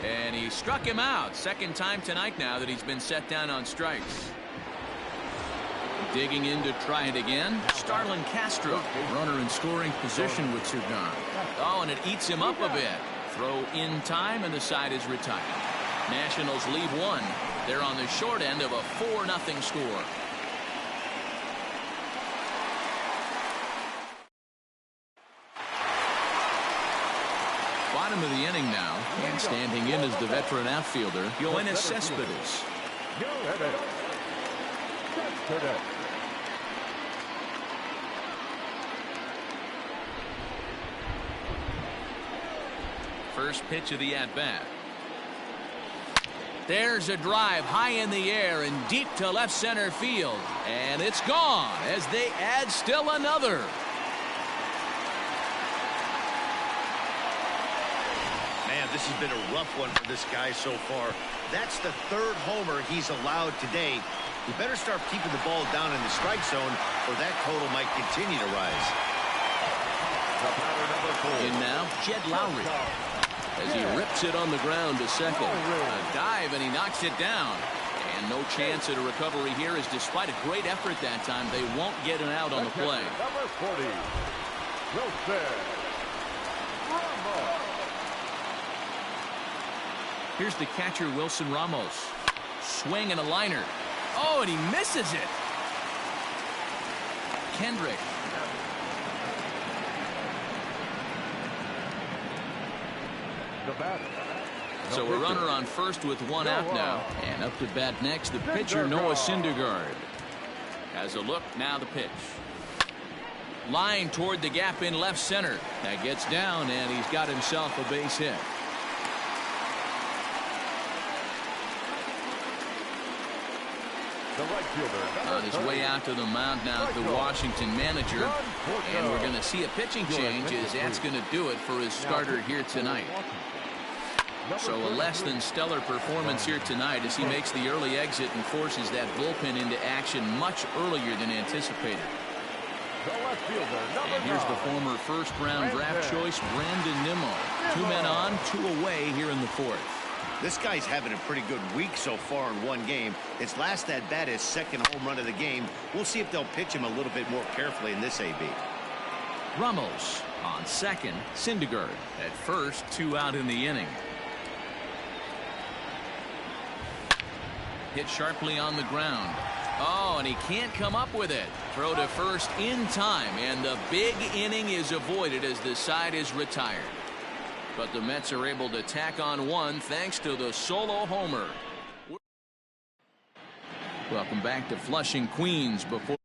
And he struck him out. Second time tonight now that he's been set down on strikes. Digging in to try it again. Starlin Castro. Runner in scoring position with 2 gone. Oh, and it eats him up a bit. Throw in time, and the side is retired. Nationals leave 1. They're on the short end of a 4-0 score. Bottom of the inning now, and standing in is the veteran outfielder, Yoenis Cespedes. First pitch of the at-bat. There's a drive high in the air and deep to left center field. And it's gone as they add still another. This has been a rough one for this guy so far. That's the 3rd homer he's allowed today. He better start keeping the ball down in the strike zone, or that total might continue to rise. In now, Jed Lowry. As he rips it on the ground to second. A dive, and he knocks it down. And no chance at a recovery here, as despite a great effort that time, they won't get an out on the play. Number 40, Wilson. Here's the catcher, Wilson Ramos. Swing and a liner. Oh, and he misses it. Kendrick. So a runner on first with 1 out now. And up to bat next, the pitcher, Noah Syndergaard. Has a look, now the pitch. Line toward the gap in left center. That gets down, and he's got himself a base hit. On his way out to the mound now, the Washington manager. And we're going to see a pitching change, as that's going to do it for his starter here tonight. So a less than stellar performance here tonight as he makes the early exit and forces that bullpen into action much earlier than anticipated. And here's the former first-round draft choice, Brandon Nimmo. 2 men on, 2 away here in the 4th. This guy's having a pretty good week so far in 1 game. His last at-bat is 2nd home run of the game. We'll see if they'll pitch him a little bit more carefully in this AB. Ramos on second, Syndergaard at first, 2 out in the inning. Hit sharply on the ground. Oh, and he can't come up with it. Throw to first in time, and the big inning is avoided as the side is retired. But the Mets are able to tack on 1 thanks to the solo homer. Welcome back to Flushing, Queens. Before